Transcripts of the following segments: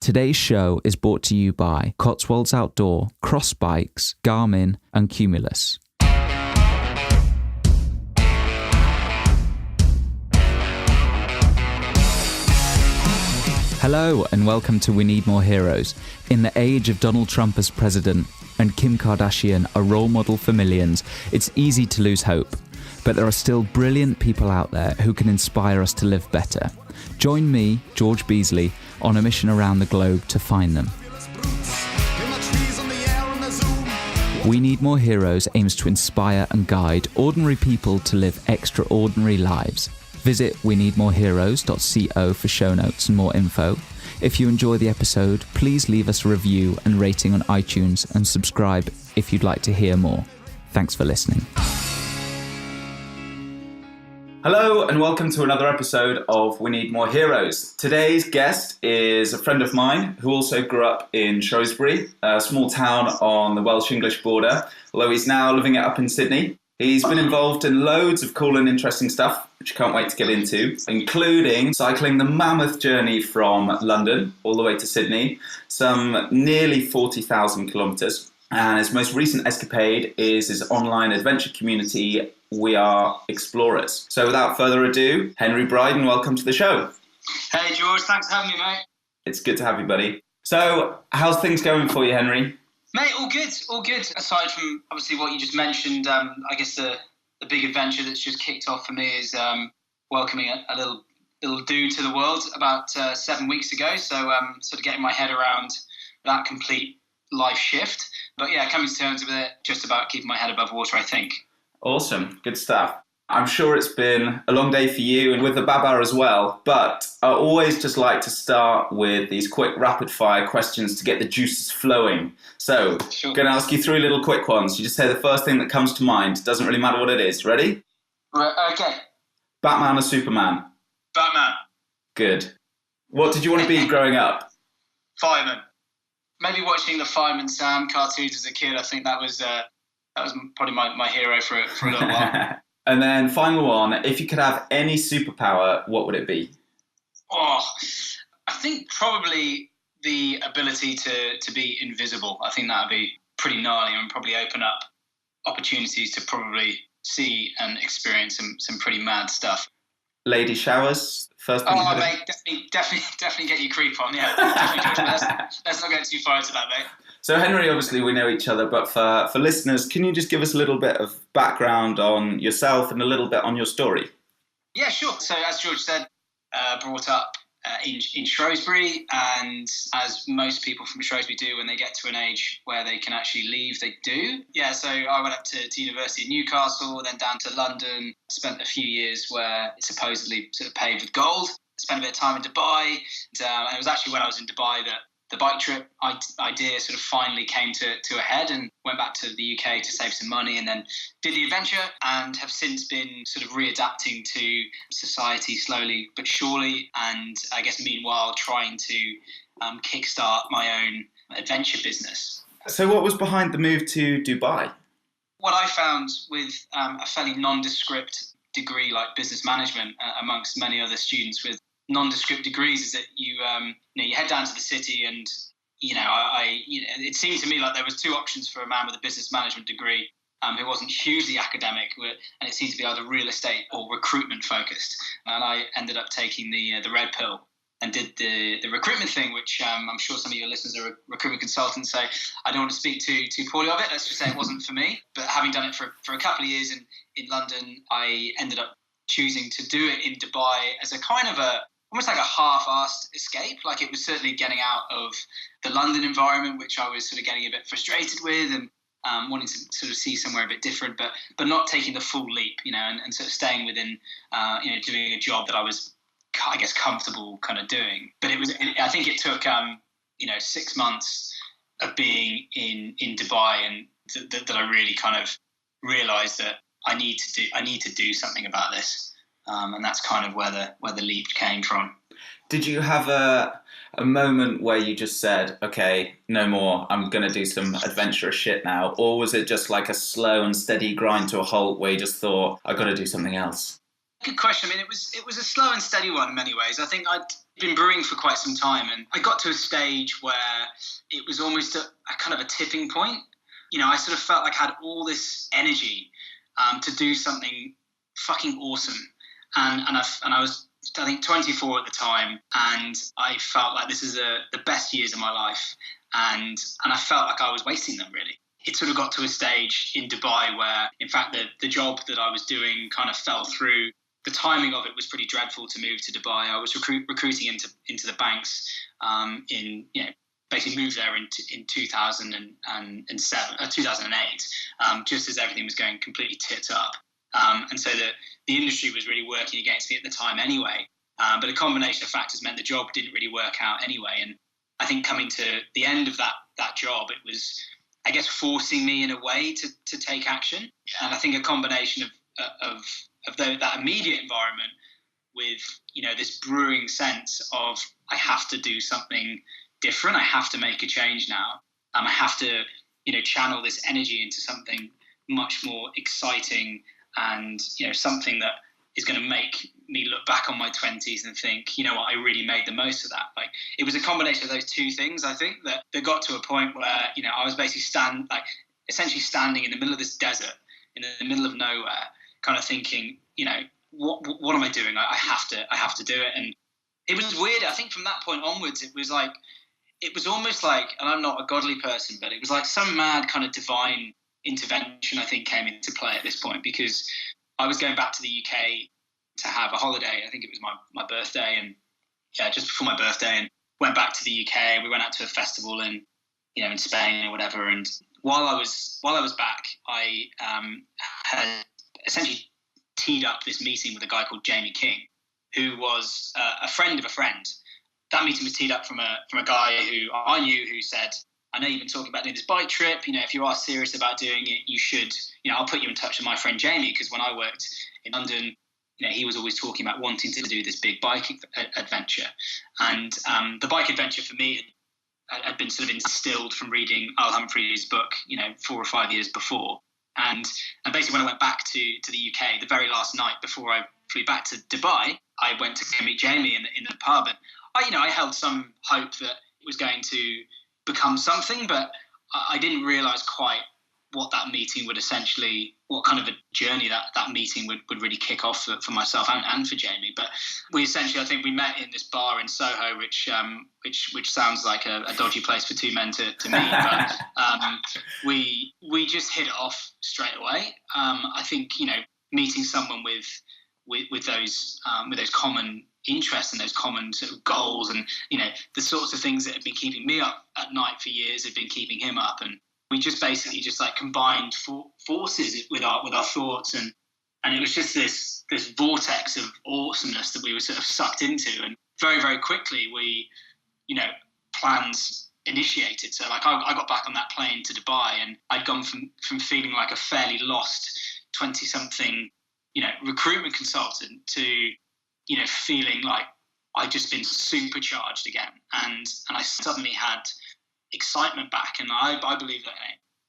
Today's show is brought to you by Cotswolds Outdoor, Cross Bikes, Garmin and Cumulus. Hello and welcome to We Need More Heroes. In the age of Donald Trump as president and Kim Kardashian a role model for millions, it's easy to lose hope. But there are still brilliant people out there who can inspire us to live better. Join me, George Beasley, on a mission around the globe to find them. We Need More Heroes aims to inspire and guide ordinary people to live extraordinary lives. Visit weneedmoreheroes.co for show notes and more info. If you enjoy the episode, please leave us a review and rating on iTunes and subscribe if you'd like to hear more. Thanks for listening. Hello and welcome to another episode of We Need More Heroes. Today's guest is a friend of mine who also grew up in Shrewsbury, a small town on the Welsh-English border, although he's now living it up in Sydney. He's been involved in loads of cool and interesting stuff, which I can't wait to get into, including cycling the mammoth journey from London all the way to Sydney, some nearly 40,000 kilometres. And his most recent escapade is his online adventure community, We Are Explorers. So without further ado, Henry Brydon, welcome to the show. Hey George, thanks for having me, mate. It's good to have you, buddy. So, how's things going for you, Henry? Mate, all good. Aside from obviously what you just mentioned, I guess the big adventure that's just kicked off for me is welcoming a little dude to the world about 7 weeks ago. So sort of getting my head around that complete life shift. But yeah, coming to terms with it, just about keeping my head above water, I think. Awesome. Good stuff. I'm sure it's been a long day for you and with the Baba as well, but I always just like to start with these quick rapid fire questions to get the juices flowing. So, Sure. I'm going to ask you three little quick ones. You just say the first thing that comes to mind. Doesn't really matter what it is. Ready? Right, okay. Batman or Superman? Batman. Good. What did you want to be growing up? Fireman. Maybe watching the Fireman Sam cartoons as a kid. I think that was probably my hero for a little while. And then final one, if you could have any superpower, what would it be? Oh, I think probably the ability to be invisible. I think that would be pretty gnarly and probably open up opportunities to probably see and experience some pretty mad stuff. Lady showers, first thing. Oh, mate, definitely get your creep on. Yeah, definitely. Let's not get too far into that, mate. So Henry, obviously we know each other, but for listeners, can you just give us a little bit of background on yourself and a little bit on your story? Yeah, sure. So as George said, brought up in Shrewsbury, and as most people from Shrewsbury do when they get to an age where they can actually leave, they do. Yeah, so I went up to University of Newcastle, then down to London, spent a few years where it's supposedly sort of paved with gold, spent a bit of time in Dubai, and it was actually when I was in Dubai that the bike trip idea sort of finally came to a head, and went back to the UK to save some money, and then did the adventure, and have since been sort of readapting to society slowly but surely, and I guess meanwhile trying to kickstart my own adventure business. So what was behind the move to Dubai? What I found with a fairly nondescript degree like business management amongst many other students with nondescript degrees is that you head down to the city, and it seemed to me like there was two options for a man with a business management degree who wasn't hugely academic, and it seemed to be either real estate or recruitment focused. And I ended up taking the red pill and did the recruitment thing, which I'm sure some of your listeners are recruitment consultants, so I don't want to speak too poorly of it. Let's just say it wasn't for me. But having done it for a couple of years in London, I ended up choosing to do it in Dubai as a kind of almost like a half-assed escape. Like, it was certainly getting out of the London environment, which I was sort of getting a bit frustrated with, and wanting to sort of see somewhere a bit different, but not taking the full leap, and sort of staying within, doing a job that I was, I guess, comfortable kind of doing. But I think it took, 6 months of being in Dubai, and that I really kind of realised that I need to do something about this. And that's kind of where the leap came from. Did you have a moment where you just said, okay, no more, I'm going to do some adventurous shit now? Or was it just like a slow and steady grind to a halt where you just thought, I've got to do something else? Good question. I mean, it was a slow and steady one in many ways. I think I'd been brewing for quite some time, and I got to a stage where it was almost a kind of a tipping point. I sort of felt like I had all this energy to do something fucking awesome, and I was, I think, 24 at the time, and I felt like this is the best years of my life, and I felt like I was wasting them, really. It sort of got to a stage in Dubai where, in fact, the job that I was doing kind of fell through. The timing of it was pretty dreadful to move to Dubai. I was recruiting into the banks basically moved there in 2007, 2008, just as everything was going completely tits up. And so the industry was really working against me at the time anyway. But a combination of factors meant the job didn't really work out anyway. And I think coming to the end of that job, it was, I guess, forcing me in a way to take action. And I think a combination of that immediate environment with, this brewing sense of, I have to do something different. I have to make a change now. I have to, channel this energy into something much more exciting and, something that is going to make me look back on my 20s and think, you know what, I really made the most of that. Like, it was a combination of those two things, I think, that got to a point where, I was basically essentially standing in the middle of this desert, in the middle of nowhere, kind of thinking, what am I doing? I have to do it. And it was weird. I think from that point onwards, it was almost like, and I'm not a godly person, but it was like some mad kind of divine intervention, I think, came into play at this point, because I was going back to the UK to have a holiday. I think it was my birthday, and just before my birthday, and went back to the UK. We went out to a festival in Spain or whatever. And while I was back, I had essentially teed up this meeting with a guy called Jamie King, who was a friend of a friend. That meeting was teed up from a guy who I knew, who said, I know you've been talking about doing this bike trip. If you are serious about doing it, you should, I'll put you in touch with my friend Jamie, because when I worked in London, he was always talking about wanting to do this big bike adventure. And the bike adventure for me had been sort of instilled from reading Al Humphrey's book, 4 or 5 years before. And basically when I went back to the UK, the very last night before I flew back to Dubai, I went to go meet Jamie in the pub. And I held some hope that it was going to become something, but I didn't realise quite what that meeting would essentially, what kind of a journey that meeting would really kick off for myself and for Jamie. But we essentially, I think we met in this bar in Soho, which sounds like a dodgy place for two men to meet. But we just hit it off straight away. I think, meeting someone with those common interests and those common sort of goals, and the sorts of things that have been keeping me up at night for years have been keeping him up, and we just basically just like combined forces with our thoughts, and it was just this vortex of awesomeness that we were sort of sucked into. And very, very quickly we plans initiated. So like I got back on that plane to Dubai, and I'd gone from feeling like a fairly lost 20-something recruitment consultant to feeling like I'd just been supercharged again, and I suddenly had excitement back. And I believe that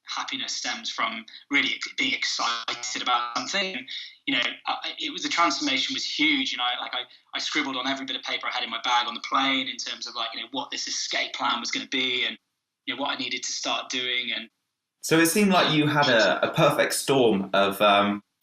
happiness stems from really being excited about something. And it was, the transformation was huge, and I scribbled on every bit of paper I had in my bag on the plane in terms of what this escape plan was going to be, and what I needed to start doing. And so it seemed like you had a perfect storm of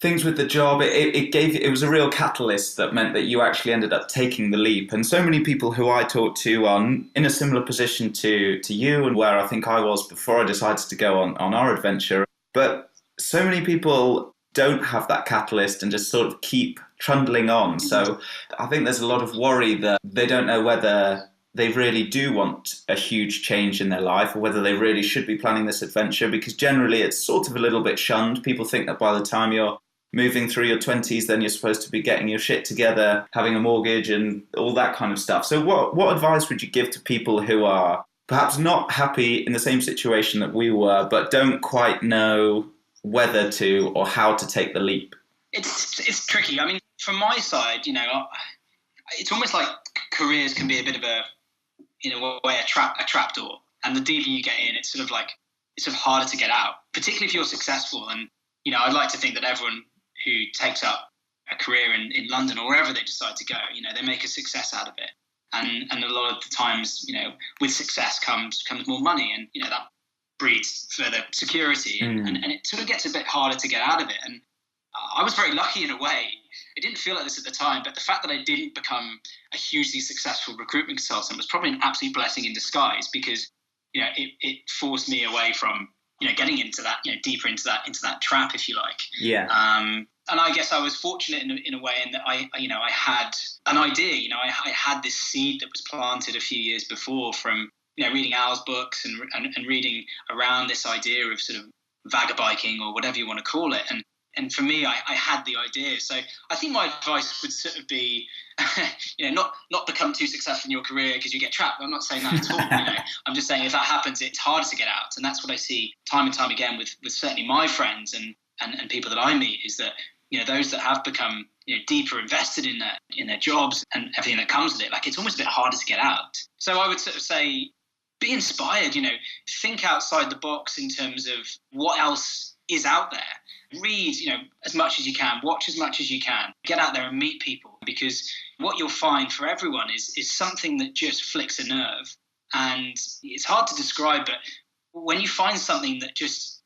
things with the job. It was a real catalyst that meant that you actually ended up taking the leap. And so many people who I talked to are in a similar position to you, and where I think I was before I decided to go on our adventure. But so many people don't have that catalyst and just sort of keep trundling on. So I think there's a lot of worry that they don't know whether they really do want a huge change in their life, or whether they really should be planning this adventure, because generally it's sort of a little bit shunned. People think that by the time you're moving through your 20s, then you're supposed to be getting your shit together, having a mortgage and all that kind of stuff. So what advice would you give to people who are perhaps not happy in the same situation that we were, but don't quite know whether to or how to take the leap? It's tricky. I mean, from my side, it's almost like careers can be a bit of a trapdoor. And the deeper you get in, it's sort of harder to get out, particularly if you're successful. And, I'd like to think that everyone who takes up a career in London or wherever they decide to go, they make a success out of it. And a lot of the times, with success comes more money, and that breeds further security, and it sort of gets a bit harder to get out of it. And I was very lucky in a way. It didn't feel like this at the time, but the fact that I didn't become a hugely successful recruitment consultant was probably an absolute blessing in disguise, because it forced me away from getting into that, deeper into that trap, if you like. Yeah. And I guess I was fortunate in a way in that I had an idea. I had this seed that was planted a few years before from reading Al's books and reading around this idea of sort of vagabiking or whatever you want to call it. And for me, I had the idea. So I think my advice would sort of be, not become too successful in your career because you get trapped. I'm not saying that at all. I'm just saying if that happens, it's harder to get out. And that's what I see time and time again with certainly my friends and people that I meet, is that those that have become deeper invested in their jobs and everything that comes with it, like, it's almost a bit harder to get out. So I would sort of say, be inspired. Think outside the box in terms of what else is out there. Read as much as you can, watch as much as you can, get out there and meet people, because what you'll find for everyone is something that just flicks a nerve. And it's hard to describe, but when you find something that just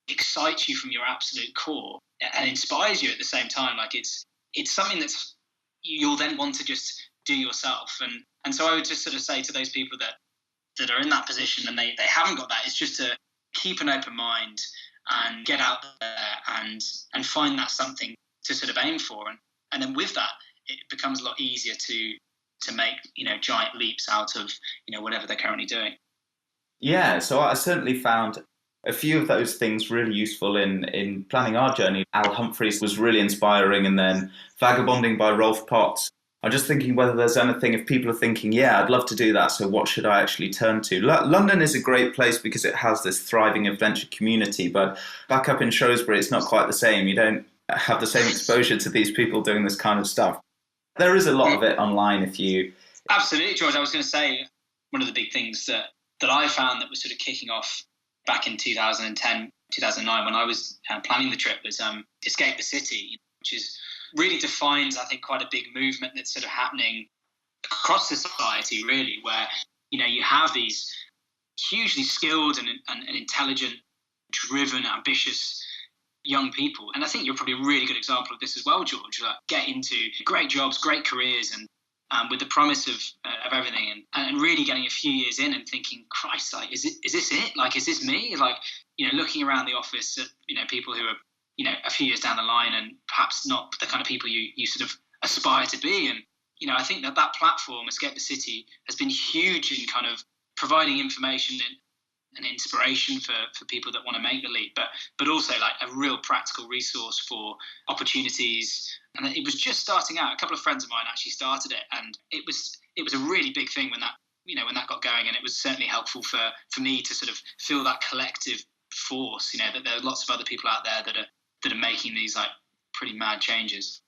excites you from your absolute core and inspires you at the same time, like, it's something that's you'll then want to just do yourself. And so I would just sort of say to those people that are in that position and they haven't got that, it's just to keep an open mind and get out there and find that something to sort of aim for. And then with that, it becomes a lot easier to make, giant leaps out of, whatever they're currently doing. Yeah, so I certainly found a few of those things really useful in planning our journey. Al Humphreys was really inspiring, and then Vagabonding by Rolf Potts. I'm just thinking whether there's anything, if people are thinking, yeah, I'd love to do that, so what should I actually turn to? London is a great place because it has this thriving adventure community, but back up in Shrewsbury, it's not quite the same. You don't have the same exposure to these people doing this kind of stuff. There is a lot of it online if you... Absolutely, George. I was going to say, one of the big things that I found that was sort of kicking off back in 2010, 2009, when I was planning the trip, was Escape the City, which is really defines, I think, quite a big movement that's sort of happening across society, really, where, you have these hugely skilled and intelligent, driven, ambitious young people. And I think you're probably a really good example of this as well, George. Like, get into great jobs, great careers, and with the promise of everything, and really getting a few years in and thinking, Christ, like, is this it? Like, is this me? Like, looking around the office at, people who are, a few years down the line and perhaps not the kind of people you sort of aspire to be. And, I think that platform, Escape the City, has been huge in kind of providing information and inspiration for people that want to make the leap, but also like a real practical resource for opportunities. And it was just starting out. A couple of friends of mine actually started it, and it was a really big thing when that got going, and it was certainly helpful for me to sort of feel that collective force, that there are lots of other people out there that are making these like pretty mad changes.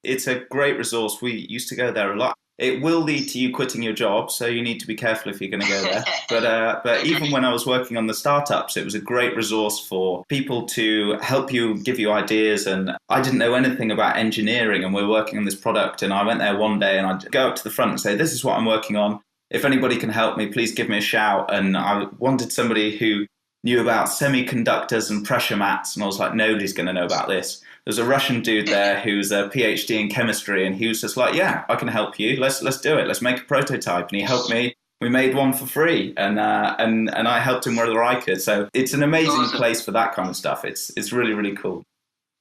It's a great resource. We used to go there a lot. It will lead to you quitting your job, so you need to be careful if you're going to go there. But even when I was working on the startups, it was a great resource for people to help you, give you ideas. And I didn't know anything about engineering, and we were working on this product. And I went there one day and I'd go up to the front and say, this is what I'm working on. If anybody can help me, please give me a shout. And I wanted somebody who knew about semiconductors and pressure mats. And I was like, nobody's going to know about this. There's a Russian dude there who's a PhD in chemistry, and he was just like, yeah, I can help you. Let's do it. Let's make a prototype. And he helped me. We made one for free, and I helped him wherever I could. So it's an amazing place for that kind of stuff. It's really, really cool.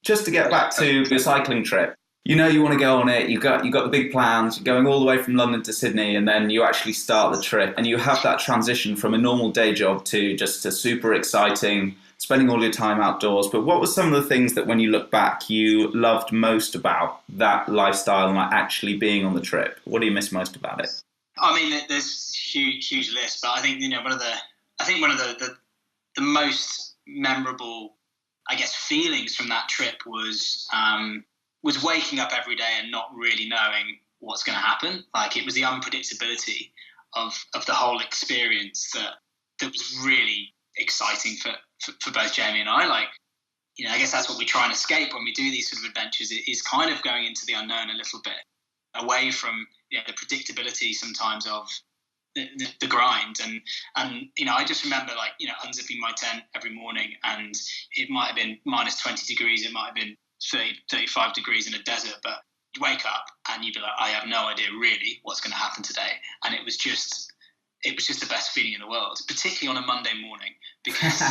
Just to get back to your cycling trip, you want to go on it. You got the big plans. You're going all the way from London to Sydney, and then you actually start the trip, and you have that transition from a normal day job to just a super exciting, spending all your time outdoors. But what were some of the things that when you look back you loved most about that lifestyle and like actually being on the trip? What do you miss most about it? I mean, there's huge list, but I think one of the most memorable, I guess, feelings from that trip was waking up every day and not really knowing what's going to happen. Like, it was the unpredictability of the whole experience that was really exciting for both Jamie and I. Like, I guess that's what we try and escape when we do these sort of adventures, is kind of going into the unknown a little bit, away from the predictability sometimes of the grind. And I just remember unzipping my tent every morning, and it might have been minus 20 degrees, it might have been 30, 35 degrees in a desert, but you'd wake up and you'd be like, I have no idea really what's going to happen today. And it was just the best feeling in the world, particularly on a Monday morning, because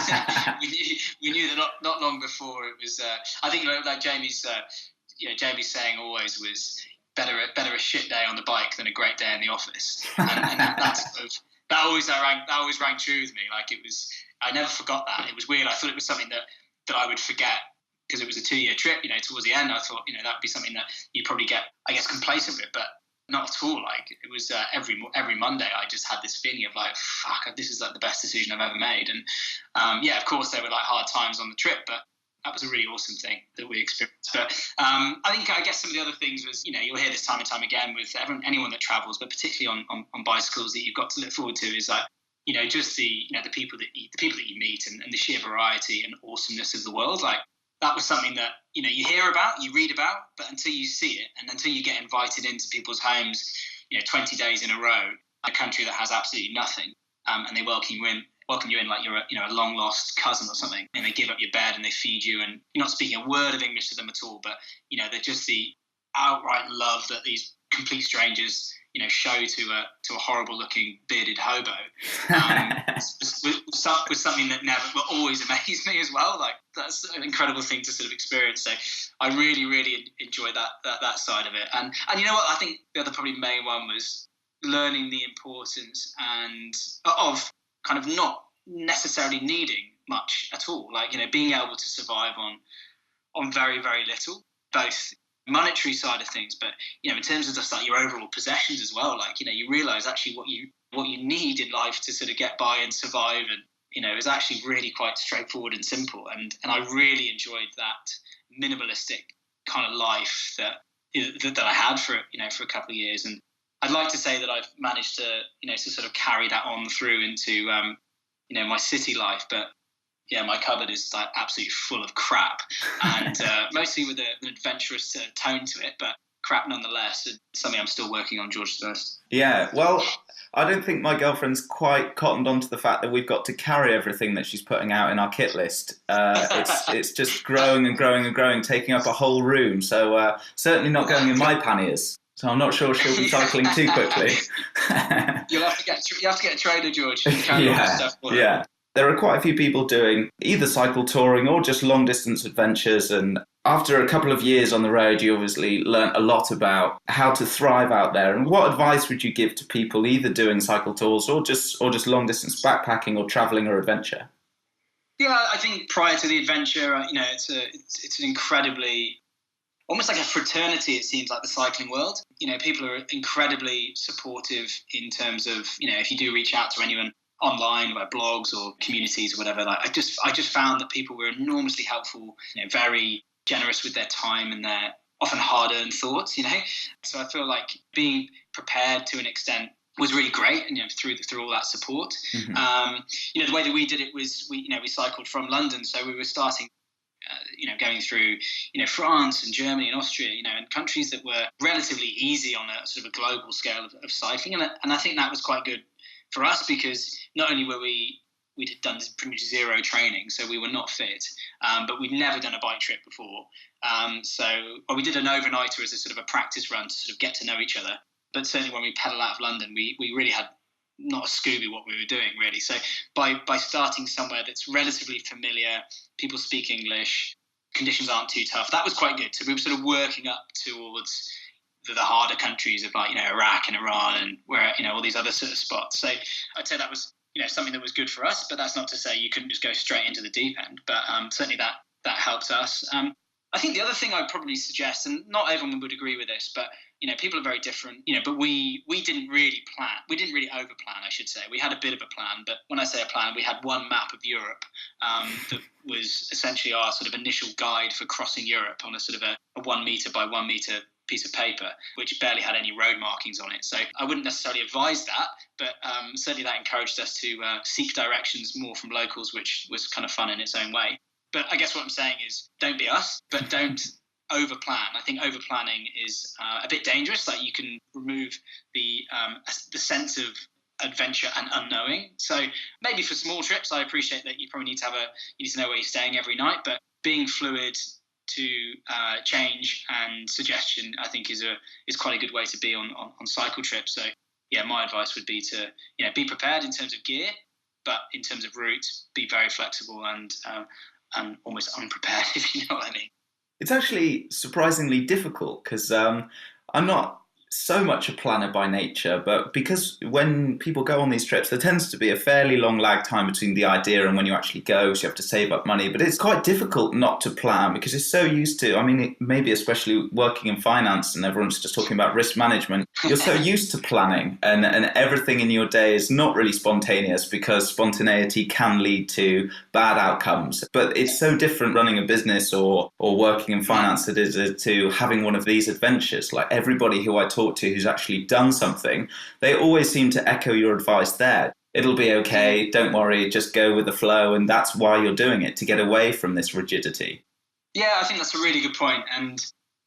we knew that not long before it was. I think like Jamie's saying always was better a shit day on the bike than a great day in the office, and that always rang true with me. Like it was, I never forgot that. It was weird. I thought it was something that I would forget, because it was a 2-year trip. Towards the end, I thought that'd be something that you'd probably get, I guess, complacent with, but not at all. Like it was every Monday, I just had this feeling of like, fuck, this is like the best decision I've ever made. And of course, there were like hard times on the trip, but that was a really awesome thing that we experienced. But I guess some of the other things was, you'll hear this time and time again with anyone that travels, but particularly on bicycles, that you've got to look forward to is like, just the people that you meet, and the sheer variety and awesomeness of the world. Like that was something that you hear about, you read about, but until you see it, and until you get invited into people's homes 20 days in a row, a country that has absolutely nothing, and they welcome you in like you're a long lost cousin or something, and they give up your bed and they feed you, and you're not speaking a word of English to them at all, but they're just the outright love that these complete strangers show to a horrible looking bearded hobo, was something that will always amaze me as well. Like that's an incredible thing to sort of experience. So I really, really enjoyed that side of it. And you know what? I think the other probably main one was learning the importance and of kind of not necessarily needing much at all. Like being able to survive on very, very little, both monetary side of things, but in terms of just like your overall possessions as well. Like you realize actually what you need in life to sort of get by and survive, and is actually really quite straightforward and simple. And I really enjoyed that minimalistic kind of life that I had for a couple of years. And I'd like to say that I've managed to to sort of carry that on through into my city life, but my cupboard is like absolutely full of crap, and mostly with an adventurous tone to it, but crap nonetheless. It's something I'm still working on, George first. Yeah, well, I don't think my girlfriend's quite cottoned onto the fact that we've got to carry everything that she's putting out in our kit list. It's just growing and growing and growing, taking up a whole room. So certainly not going in my panniers. So I'm not sure she'll be cycling too quickly. You have to get a trailer, George. You can carry all that stuff for her. There are quite a few people doing either cycle touring or just long distance adventures, and after a couple of years on the road, you obviously learnt a lot about how to thrive out there. And what advice would you give to people either doing cycle tours or just long distance backpacking or travelling or adventure? Yeah, I think prior to the adventure, it's an incredibly, almost like a fraternity, it seems like, the cycling world. People are incredibly supportive in terms of, if you do reach out to anyone online by blogs or communities or whatever, like I just found that people were enormously helpful, very generous with their time and their often hard-earned thoughts, So I feel like being prepared to an extent was really great, and through all that support. Mm-hmm. The way that we did it was we cycled from London, so we were starting going through France and Germany and Austria, and countries that were relatively easy on a sort of a global scale of cycling, and I think that was quite good for us, because not only were we'd done pretty much zero training, so we were not fit, but we'd never done a bike trip before. We did an overnighter as a sort of a practice run to sort of get to know each other. But certainly when we pedalled out of London, we really had not a Scooby what we were doing, really. So by starting somewhere that's relatively familiar, people speak English, conditions aren't too tough, that was quite good. So we were sort of working up towards the harder countries of like Iraq and Iran and where all these other sort of spots. So I'd say that was something that was good for us, but that's not to say you couldn't just go straight into the deep end. But certainly that helped us. I think the other thing I'd probably suggest, and not everyone would agree with this, but people are very different. But we didn't really plan. We didn't really over plan, I should say. We had a bit of a plan, but when I say a plan, we had one map of Europe that was essentially our sort of initial guide for crossing Europe on a sort of a 1 meter by 1 meter piece of paper, which barely had any road markings on it. So I wouldn't necessarily advise that, but certainly that encouraged us to seek directions more from locals, which was kind of fun in its own way. But I guess what I'm saying is don't be us, but don't over-plan. I think over-planning is a bit dangerous. Like you can remove the sense of adventure and unknowing. So maybe for small trips, I appreciate that you probably need to know where you're staying every night, but being fluid to change and suggestion, I think is quite a good way to be on cycle trips. So yeah, my advice would be to be prepared in terms of gear, but in terms of route, be very flexible and almost unprepared, if you know what I mean. It's actually surprisingly difficult because I'm not so much a planner by nature, but because when people go on these trips, there tends to be a fairly long lag time between the idea and when you actually go, so you have to save up money. But it's quite difficult not to plan because you're so used to, maybe especially working in finance and everyone's just talking about risk management, you're so used to planning and everything in your day is not really spontaneous because spontaneity can lead to bad outcomes. But it's so different running a business or working in finance that is to having one of these adventures. Like everybody who I talk to who's actually done something, they always seem to echo your advice there. It'll be okay, don't worry, just go with the flow, and that's why you're doing it, to get away from this rigidity. Yeah, I think that's a really good point, and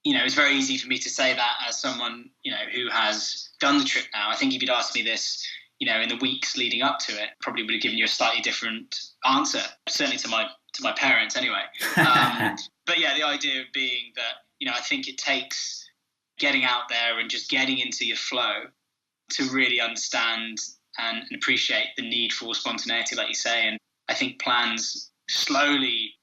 it's very easy for me to say that as someone who has done the trip now. I think if you'd asked me this in the weeks leading up to it, probably would have given you a slightly different answer, certainly to my parents anyway. But yeah, the idea being that I think it takes getting out there and just getting into your flow to really understand and appreciate the need for spontaneity, like you say. And I think plans slowly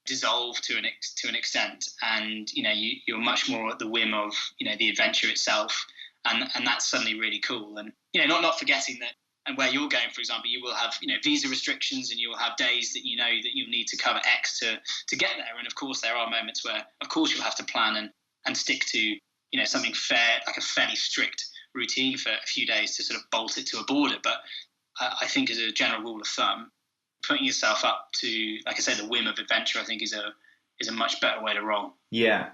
dissolve to an extent, and you're much more at the whim of the adventure itself, and that's suddenly really cool. And not forgetting that, and where you're going, for example, you will have visa restrictions, and you will have days that that you'll need to cover X to get there. And of course, there are moments where, of course, you'll have to plan and stick to something fair, like a fairly strict routine for a few days to sort of bolt it to a border. But I think as a general rule of thumb, putting yourself up to, like I say, the whim of adventure, I think is a much better way to roll. Yeah.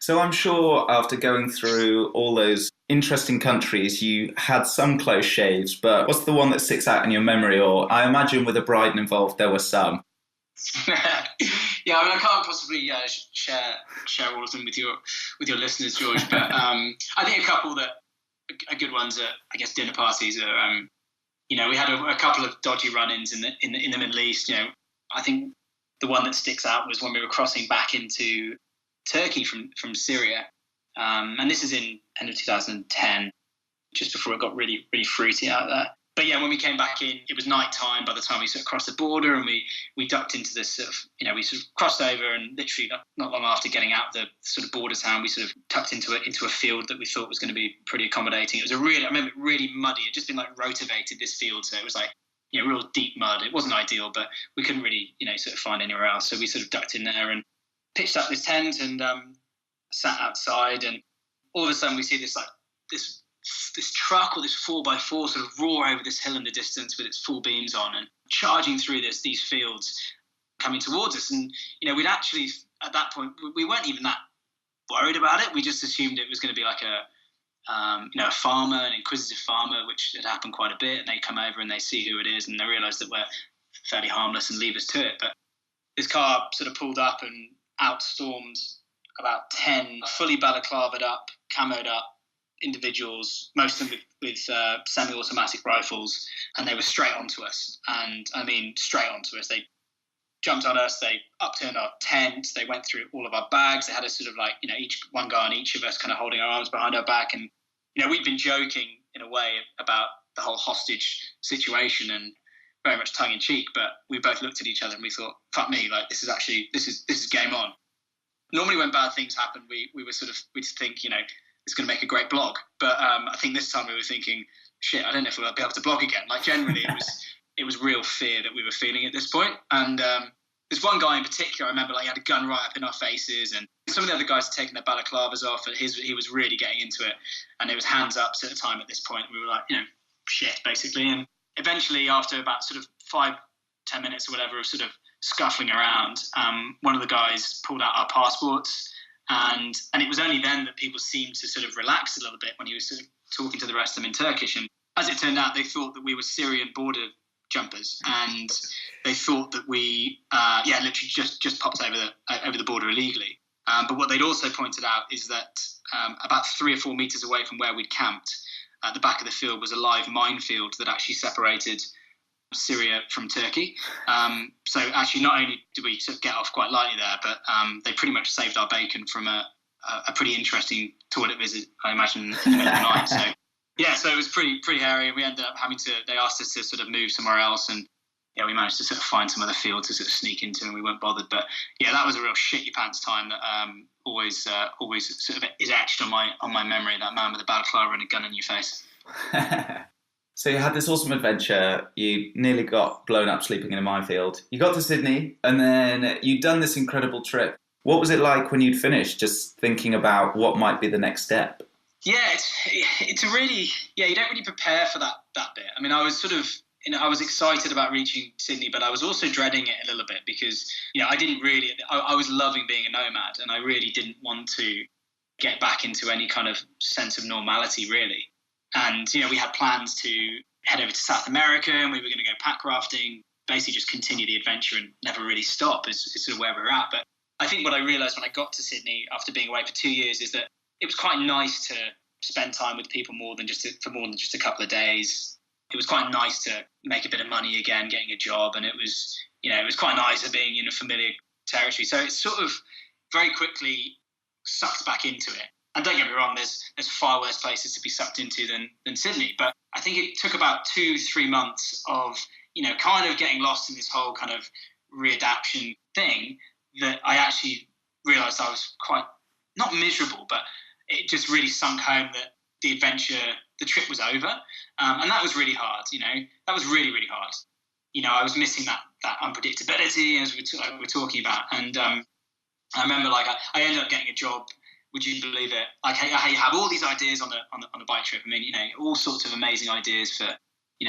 So I'm sure after going through all those interesting countries, you had some close shaves, but what's the one that sticks out in your memory? Or I imagine with a Brydon involved, there were some. Yeah, I can't possibly share all of them with your listeners, George. But I think a couple that are good ones at, I guess, dinner parties are. We had a couple of dodgy run-ins in the Middle East. I think the one that sticks out was when we were crossing back into Turkey from Syria, and this is in end of 2010, just before it got really really fruity out there. But yeah, when we came back in, it was night time by the time we sort of crossed the border, and we ducked into this sort of, we sort of crossed over, and literally not long after getting out the sort of border town, we sort of tucked into a field that we thought was going to be pretty accommodating. It was I remember it really muddy. It just been like rotavated, this field, so it was like real deep mud. It wasn't ideal, but we couldn't really sort of find anywhere else, so we sort of ducked in there and pitched up this tent and sat outside, and all of a sudden we see this truck or this 4x4 sort of roar over this hill in the distance with its full beams on and charging through these fields coming towards us. And we'd actually, at that point, we weren't even that worried about it. We just assumed it was going to be like a farmer, an inquisitive farmer, which had happened quite a bit, and they come over and they see who it is and they realise that we're fairly harmless and leave us to it. But this car sort of pulled up and outstormed about 10 fully balaclavaed up, camoed up individuals, most of them with semi-automatic rifles, and they were straight onto us. And I mean, straight onto us. They jumped on us, they upturned our tent, they went through all of our bags. They had a sort of like, one guy on each of us kind of holding our arms behind our back. And, we'd been joking in a way about the whole hostage situation and very much tongue in cheek, but we both looked at each other and we thought, fuck me, like this is game on. Normally when bad things happen, we'd think, it's going to make a great blog. But I think this time we were thinking, shit, I don't know if we'll be able to blog again. Like generally it was real fear that we were feeling at this point. And there's one guy in particular, I remember, like he had a gun right up in our faces, and some of the other guys had taken their balaclavas off, and he was really getting into it. And it was hands up at the time at this point. We were like, shit, basically. And eventually after about sort of 5-10 minutes or whatever of sort of scuffling around, one of the guys pulled out our passports. And it was only then that people seemed to sort of relax a little bit when he was sort of talking to the rest of them in Turkish. And as it turned out, they thought that we were Syrian border jumpers, and they thought that we, literally just popped over the border illegally. But what they'd also pointed out is that about 3 or 4 meters away from where we'd camped, at the back of the field was a live minefield that actually separated Syria from Turkey. So actually, not only did we sort of get off quite lightly there, but they pretty much saved our bacon from a pretty interesting toilet visit, I imagine, in the middle of the night. So yeah, so it was pretty hairy. We ended up they asked us to sort of move somewhere else, and yeah, we managed to sort of find some other field to sort of sneak into, and we weren't bothered. But yeah, that was a real shit your pants time that always sort of is etched on my memory. That man with a balaclava and a gun in your face. So you had this awesome adventure. You nearly got blown up sleeping in a minefield. You got to Sydney, and then you'd done this incredible trip. What was it like when you'd finished, just thinking about what might be the next step? Yeah, it's a really, you don't really prepare for that bit. I mean, I was sort of, I was excited about reaching Sydney, but I was also dreading it a little bit because, I didn't really, I was loving being a nomad, and I really didn't want to get back into any kind of sense of normality, really. And, we had plans to head over to South America, and we were going to go pack rafting, basically just continue the adventure and never really stop is sort of where we're at. But I think what I realised when I got to Sydney after being away for 2 years is that it was quite nice to spend time with people more than just a couple of days. It was quite nice to make a bit of money again, getting a job, and it was quite nice being in a familiar territory. So it sort of very quickly sucked back into it. And don't get me wrong, there's far worse places to be sucked into than Sydney. But I think it took about 2-3 months of, kind of getting lost in this whole kind of readaptation thing that I actually realised I was quite, not miserable, but it just really sunk home that the trip was over. And that was really hard, that was really, really hard. I was missing that unpredictability as we're talking about. And I remember I ended up getting a job. Would you believe it? Like, you have all these ideas on the bike trip. I mean, all sorts of amazing ideas for,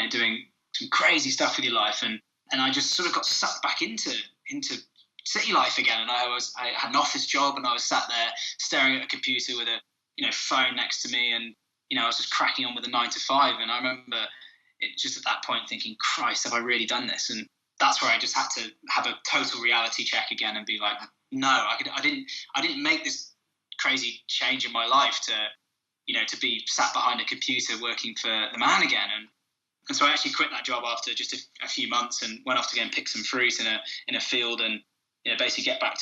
doing some crazy stuff with your life. And I just sort of got sucked back into city life again. And I had an office job, and I was sat there staring at a computer with a, phone next to me. And, I was just cracking on with a 9 to 5. And I remember it just at that point thinking, Christ, have I really done this? And that's where I just had to have a total reality check again and be like, no, I didn't make this crazy change in my life to be sat behind a computer working for the man again. And so I actually quit that job after just a few months and went off to go and pick some fruit in a field and basically get back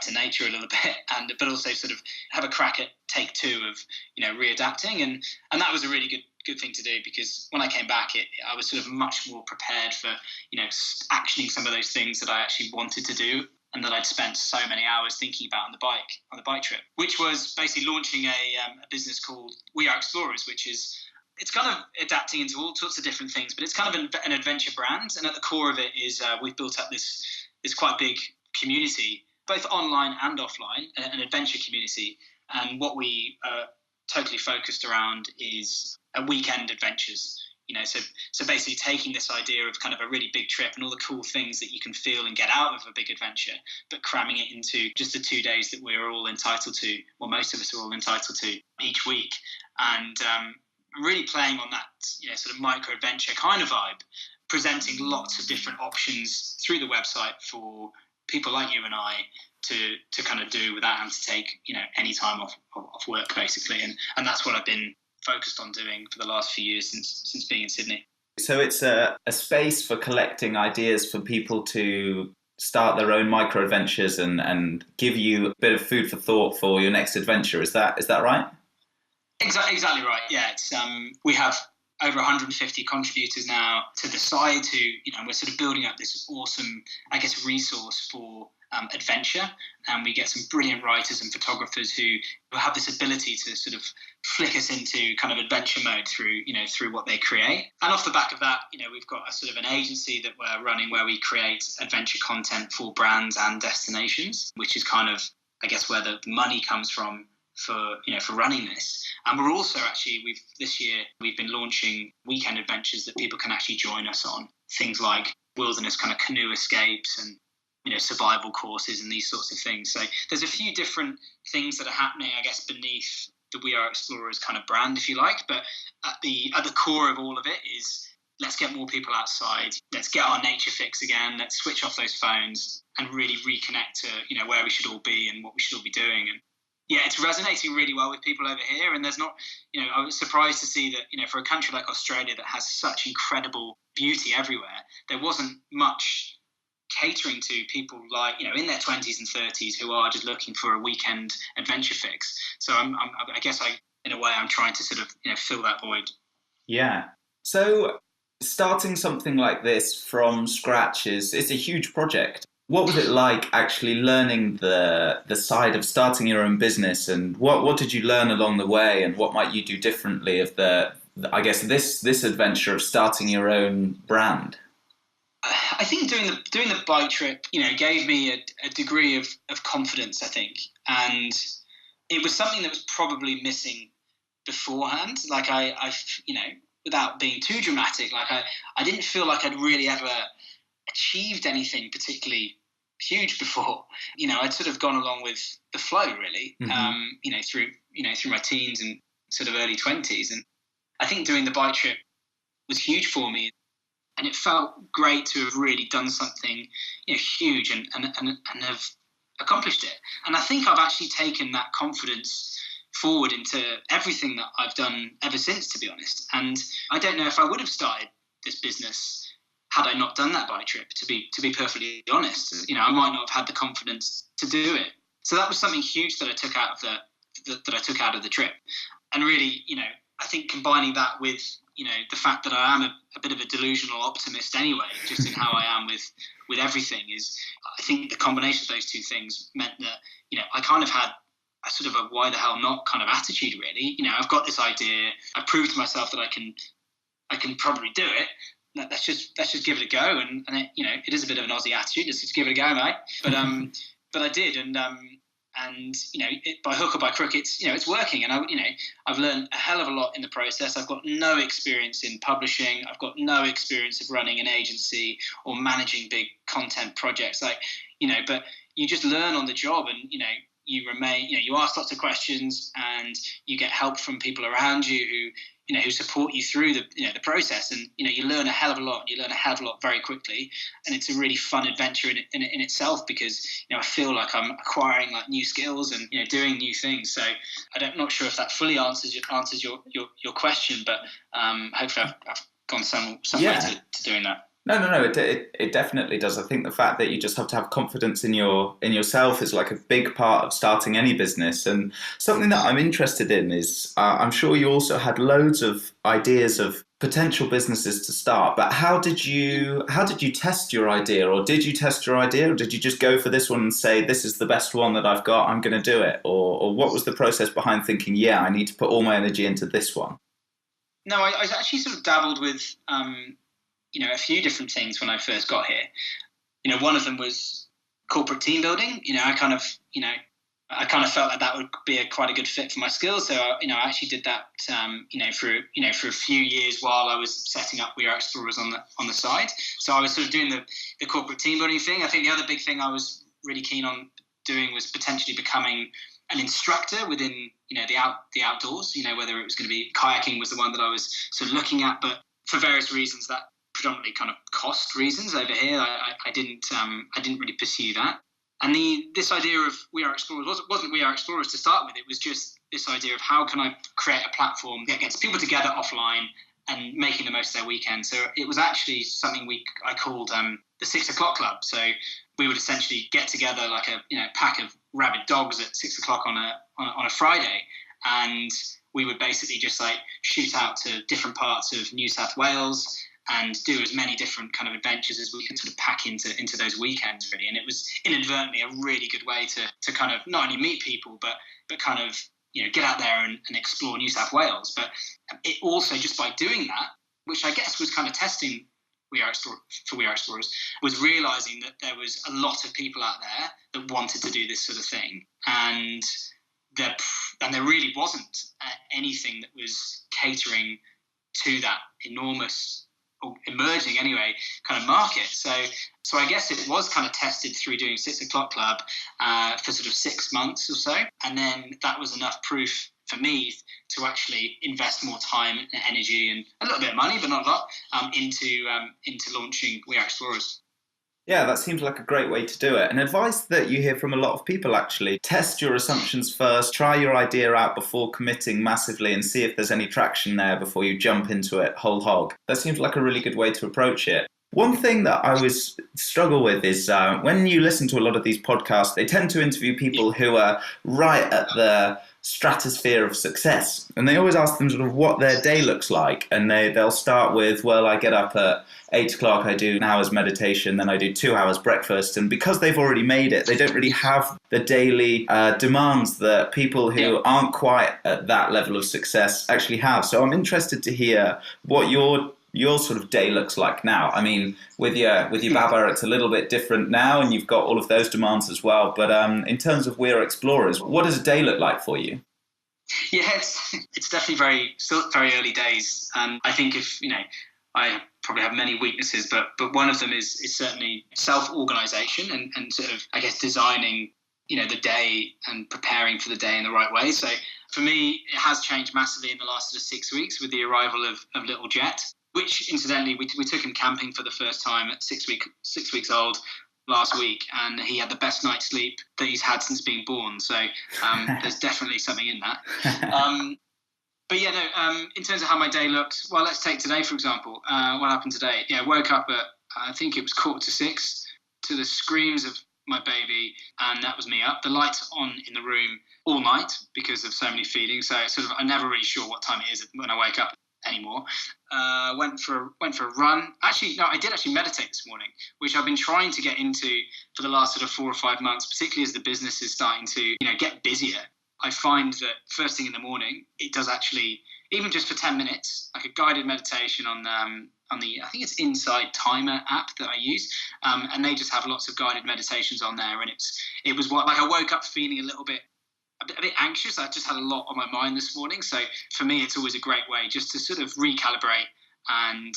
to nature a little bit, but also sort of have a crack at take 2 of readapting, and that was a really good thing to do, because when I came back I was sort of much more prepared for actioning some of those things that I actually wanted to do and that I'd spent so many hours thinking about on the bike trip, which was basically launching a business called We Are Explorers, which is, it's kind of adapting into all sorts of different things, but it's kind of an adventure brand. And at the core of it is we've built up this quite big community, both online and offline, an adventure community. And what we are totally focused around is weekend adventures. So basically taking this idea of kind of a really big trip and all the cool things that you can feel and get out of a big adventure, but cramming it into just the 2 days that we're all entitled to, or most of us are all entitled to each week. And really playing on that, sort of micro adventure kind of vibe, presenting lots of different options through the website for people like you and I to kind of do without having to take, any time off work, basically. And that's what I've been focused on doing for the last few years since being in Sydney. So it's a space for collecting ideas for people to start their own micro adventures and give you a bit of food for thought for your next adventure. Is that right? Exactly right. Yeah, it's we have over 150 contributors now to the site who, we're sort of building up this awesome, I guess, resource for adventure, and we get some brilliant writers and photographers who have this ability to sort of flick us into kind of adventure mode through what they create. And off the back of that, we've got a sort of an agency that we're running where we create adventure content for brands and destinations, which is kind of, I guess, where the money comes from for running this. And we're also this year we've been launching weekend adventures that people can actually join us on, things like wilderness kind of canoe escapes and survival courses and these sorts of things. So there's a few different things that are happening, I guess, beneath the We Are Explorers kind of brand, if you like. But at the core of all of it is let's get more people outside, let's get our nature fix again, let's switch off those phones and really reconnect to, where we should all be and what we should all be doing. And yeah, it's resonating really well with people over here. And there's not, I was surprised to see that, for a country like Australia that has such incredible beauty everywhere, there wasn't much catering to people like, in their 20s and 30s who are just looking for a weekend adventure fix. So I guess in a way, I'm trying to sort of, fill that void. Yeah. So starting something like this from scratch it's a huge project. What was it like actually learning the side of starting your own business, and what did you learn along the way, and what might you do differently of I guess this adventure of starting your own brand? I think doing the bike trip, gave me a degree of confidence, I think, and it was something that was probably missing beforehand. Like I without being too dramatic, like I didn't feel like I'd really ever achieved anything particularly huge before. I'd sort of gone along with the flow, really. Mm-hmm. Through my teens and sort of early 20s, and I think doing the bike trip was huge for me, and it felt great to have really done something huge and have accomplished it. And I think I've actually taken that confidence forward into everything that I've done ever since, to be honest. And I don't know if I would have started this business had I not done that bike trip, to be perfectly honest. I might not have had the confidence to do it. So that was something huge that I took out of the trip. And really, I think combining that with, the fact that I am a bit of a delusional optimist anyway, just in how I am with everything, is I think the combination of those two things meant that, I kind of had a sort of a why the hell not kind of attitude, really. I've got this idea. I proved to myself that I can probably do it. Let's just give it a go. And it, it is a bit of an Aussie attitude. Let's just give it a go, mate. But I did, and by hook or by crook, it's working. And I've learned a hell of a lot in the process. I've got no experience in publishing. I've got no experience of running an agency or managing big content projects. But you just learn on the job, and you remain, you ask lots of questions, and you get help from people around you who support you through the process, and you learn a hell of a lot. You learn a hell of a lot very quickly, and it's a really fun adventure in itself, because I feel like I'm acquiring like new skills and doing new things. So I'm not sure if that fully answers your question, but hopefully I've gone some way to doing that. No. It definitely does. I think the fact that you just have to have confidence in yourself is like a big part of starting any business. And something that I'm interested in is, I'm sure you also had loads of ideas of potential businesses to start. But how did you test your idea, or did you test your idea, or did you just go for this one and say, this is the best one that I've got, I'm going to do it, or what was the process behind thinking, I need to put all my energy into this one? No, I actually sort of dabbled with a few different things when I first got here. One of them was corporate team building. I kind of felt like that would be quite a good fit for my skills. So, I actually did that, for a few years while I was setting up We Are Explorers on the side. So I was sort of doing the corporate team building thing. I think the other big thing I was really keen on doing was potentially becoming an instructor within, the outdoors. Whether it was going to be kayaking was the one that I was sort of looking at, but for various reasons, that predominantly kind of cost reasons over here, I didn't really pursue that. And this idea of We Are Explorers wasn't We Are Explorers to start with. It was just this idea of how can I create a platform that gets people together offline and making the most of their weekend. So it was actually something I called the 6 o'clock club. So we would essentially get together like a pack of rabid dogs at 6 o'clock on a Friday, and we would basically just like shoot out to different parts of New South Wales and do as many different kind of adventures as we could sort of pack into those weekends, really. And it was inadvertently a really good way to kind of not only meet people, but kind of, get out there and explore New South Wales. But it also, just by doing that, which I guess was kind of testing We Are Explorers, was realising that there was a lot of people out there that wanted to do this sort of thing. And there really wasn't anything that was catering to that enormous, emerging anyway, kind of market. So I guess it was kind of tested through doing 6 o'clock club for sort of 6 months or so, and then that was enough proof for me to actually invest more time and energy and a little bit of money, but not a lot, into launching We Are Explorers. Yeah, that seems like a great way to do it. An advice that you hear from a lot of people, actually. Test your assumptions first, try your idea out before committing massively and see if there's any traction there before you jump into it whole hog. That seems like a really good way to approach it. One thing that I always struggle with is when you listen to a lot of these podcasts, they tend to interview people who are right at the stratosphere of success. And they always ask them sort of what their day looks like. And they'll start with, well, I get up at 8 o'clock, I do an hour's meditation, then I do 2 hours breakfast. And because they've already made it, they don't really have the daily demands that people who aren't quite at that level of success actually have. So I'm interested to hear what your sort of day looks like now. I mean, with your Baba, it's a little bit different now, and you've got all of those demands as well. But in terms of We're Explorers, what does a day look like for you? Yeah, it's definitely still very early days, and I think I probably have many weaknesses, but one of them is certainly self-organization and sort of, I guess, designing the day and preparing for the day in the right way. So for me, it has changed massively in the last sort of 6 weeks with the arrival of little Jet, which incidentally we took him camping for the first time at 6 weeks old last week, and he had the best night's sleep that he's had since being born. So there's definitely something in that. But yeah, no. In terms of how my day looked, well, let's take today for example. What happened today? Yeah, I woke up at I think it was 5:45 to the screams of my baby, and that was me up. The lights on in the room all night because of so many feedings. So it's I'm never really sure what time it is when I wake up anymore. Went for a run. Actually, no, I did actually meditate this morning, which I've been trying to get into for the last sort of 4 or 5 months, particularly as the business is starting to get busier. I find that first thing in the morning, it does actually, even just for 10 minutes, like a guided meditation on the I think it's Inside Timer app that I use, and they just have lots of guided meditations on there, and it was I woke up feeling a bit anxious. I just had a lot on my mind this morning. So for me, it's always a great way just to sort of recalibrate and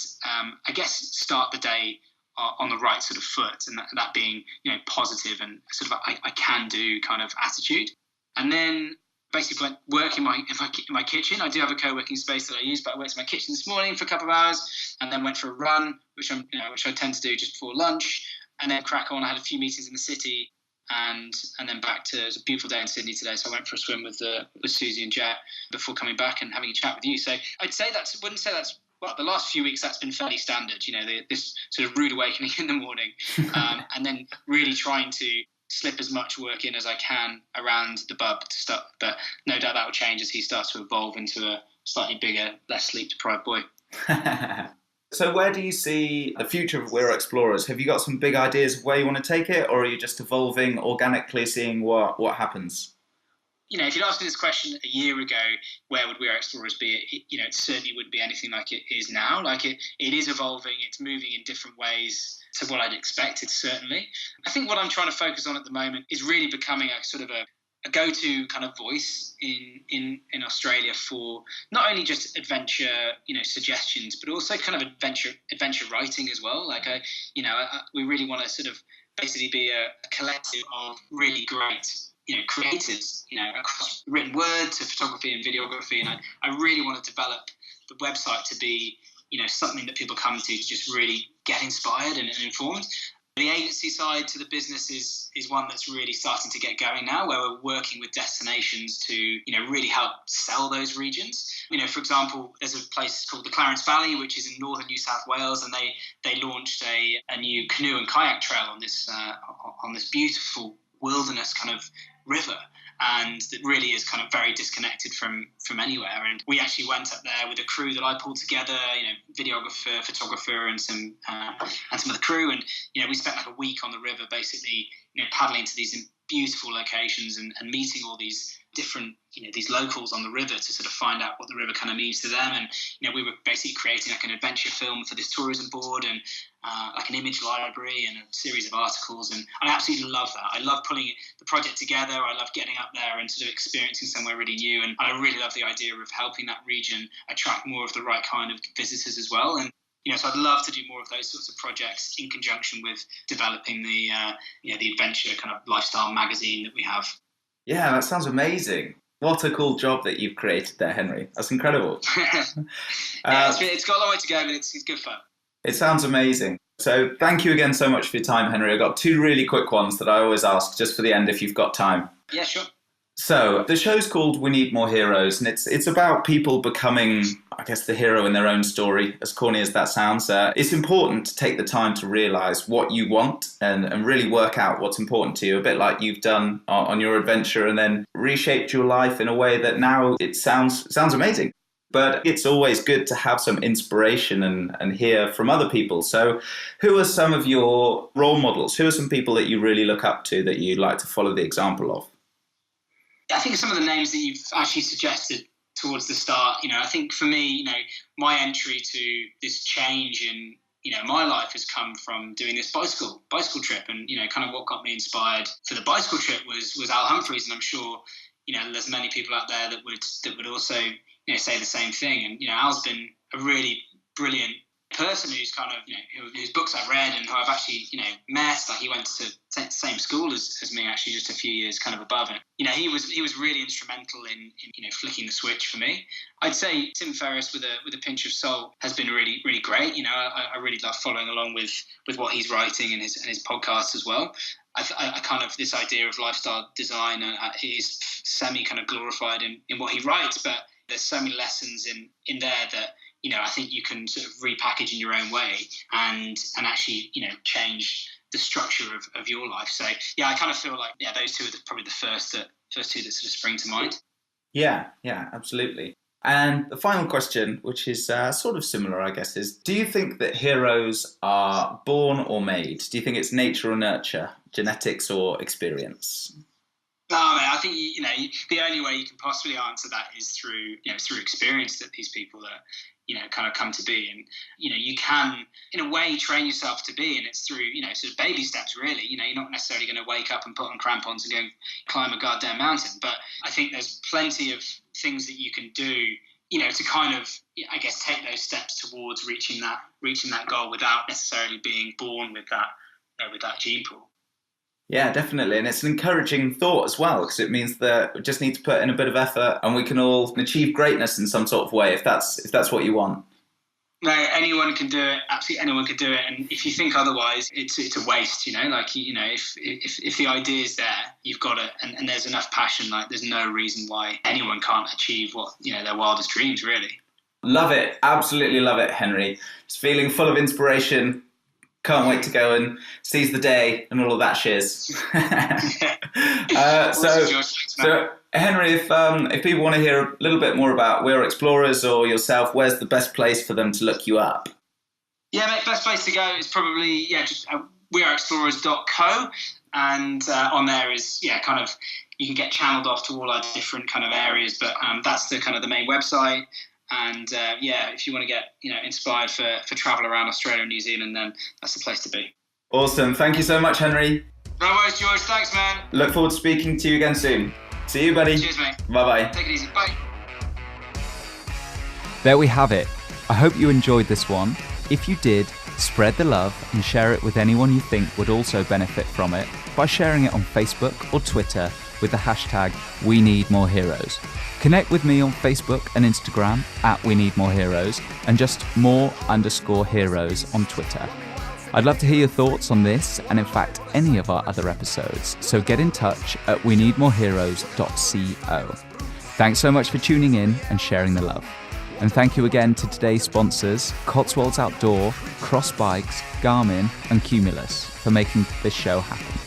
I guess start the day on the right sort of foot, and that being positive and sort of I can do kind of attitude. And then basically went work in my kitchen. I do have a co-working space that I use, but I worked in my kitchen this morning for a couple of hours, and then went for a run, which I tend to do just before lunch, and then crack on. I had a few meetings in the city. And then back to, it's a beautiful day in Sydney today, so I went for a swim with Susie and Jet before coming back and having a chat with you. So I'd say wouldn't say that's the last few weeks that's been fairly standard. This sort of rude awakening in the morning, and then really trying to slip as much work in as I can around the bub to start. But no doubt that will change as he starts to evolve into a slightly bigger, less sleep deprived boy. So where do you see the future of We're Explorers? Have you got some big ideas of where you want to take it, or are you just evolving organically, seeing what happens? If you'd asked me this question a year ago, where would We're Explorers be? It certainly wouldn't be anything like it is now. Like it is evolving, it's moving in different ways to what I'd expected, certainly. I think what I'm trying to focus on at the moment is really becoming a sort of a go-to kind of voice in Australia for not only just adventure, suggestions, but also kind of adventure writing as well. We really want to sort of basically be a collective of really great, creators, across written word to photography and videography. And I really want to develop the website to be, something that people come to just really get inspired and informed. The agency side to the business is one that's really starting to get going now, where we're working with destinations to, really help sell those regions. For example, there's a place called the Clarence Valley, which is in northern New South Wales, and they launched a new canoe and kayak trail on this beautiful wilderness kind of river. And it really is kind of very disconnected from anywhere. And we actually went up there with a crew that I pulled together, videographer, photographer, and some of the crew. And we spent like a week on the river, basically, paddling to these beautiful locations and meeting all these different, these locals on the river to sort of find out what the river kind of means to them. And we were basically creating like an adventure film for this tourism board, and like an image library and a series of articles. And I absolutely love that. I love pulling the project together. I love getting up there and sort of experiencing somewhere really new. And I really love the idea of helping that region attract more of the right kind of visitors as well. And so I'd love to do more of those sorts of projects in conjunction with developing the adventure kind of lifestyle magazine that we have. Yeah, that sounds amazing. What a cool job that you've created there, Henry. That's incredible. It's got a long way to go, but it's good fun. It sounds amazing. So thank you again so much for your time, Henry. I've got 2 really quick ones that I always ask just for the end if you've got time. Yeah, sure. So the show's called We Need More Heroes, and it's about people becoming, I guess, the hero in their own story, as corny as that sounds. It's important to take the time to realise what you want and really work out what's important to you, a bit like you've done on your adventure, and then reshaped your life in a way that now it sounds amazing. But it's always good to have some inspiration and hear from other people. So who are some of your role models? Who are some people that you really look up to that you'd like to follow the example of? I think some of the names that you've actually suggested towards the start, I think for me, my entry to this change in, my life has come from doing this bicycle trip. And, kind of what got me inspired for the bicycle trip was Al Humphreys. And I'm sure, there's many people out there that would also, say the same thing. And, Al's been a really brilliant person who's kind of, whose books I've read and who I've actually, met. Like, he went to the same school as me, actually, just a few years kind of above it. He was really instrumental in flicking the switch for me. I'd say Tim Ferriss with a pinch of salt has been really, really great. I really love following along with what he's writing and his podcasts as well. I kind of, this idea of lifestyle design is semi kind of glorified in what he writes, but there's so many lessons in there that, I think you can sort of repackage in your own way and actually, change the structure of your life. So, I kind of feel like, those two are probably the first two that sort of spring to mind. Yeah, absolutely. And the final question, which is sort of similar, I guess, is do you think that heroes are born or made? Do you think it's nature or nurture, genetics or experience? No, man, I think, the only way you can possibly answer that is through experience that these people are, kind of come to be. And, you can, in a way, train yourself to be, and it's through, sort of baby steps, really. You're not necessarily going to wake up and put on crampons and go climb a goddamn mountain. But I think there's plenty of things that you can do, to kind of, I guess, take those steps towards reaching that goal without necessarily being born with that gene pool. Yeah, definitely. And it's an encouraging thought as well, because it means that we just need to put in a bit of effort and we can all achieve greatness in some sort of way if that's what you want. No, anyone can do it. Absolutely anyone can do it. And if you think otherwise, it's a waste, if the idea is there, you've got it, and there's enough passion, like there's no reason why anyone can't achieve what, their wildest dreams, really. Love it. Absolutely love it, Henry. Just feeling full of inspiration. Can't wait to go and seize the day and all of that shiz. So Henry, if people want to hear a little bit more about We Are Explorers or yourself, where's the best place for them to look you up? Yeah, mate, best place to go is probably just weareexplorers.co, and on there is kind of you can get channeled off to all our different kind of areas, but that's the kind of the main website. And if you want to get inspired for travel around Australia and New Zealand, then that's the place to be. Awesome. Thank you so much, Henry. No worries, George. Thanks, man. Look forward to speaking to you again soon. See you, buddy. Cheers, mate. Bye-bye. Take it easy. Bye. There we have it. I hope you enjoyed this one. If you did, spread the love and share it with anyone you think would also benefit from it by sharing it on Facebook or Twitter with the hashtag #WeNeedMoreHeroes. Connect with me on Facebook and Instagram @WeNeedMoreHeroes and just more_heroes on Twitter. I'd love to hear your thoughts on this and in fact any of our other episodes, so get in touch at weneedmoreheroes.co. Thanks so much for tuning in and sharing the love. And thank you again to today's sponsors, Cotswolds Outdoor, Cross Bikes, Garmin and Cumulus for making this show happen.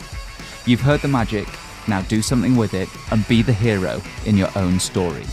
You've heard the magic. Now do something with it and be the hero in your own story.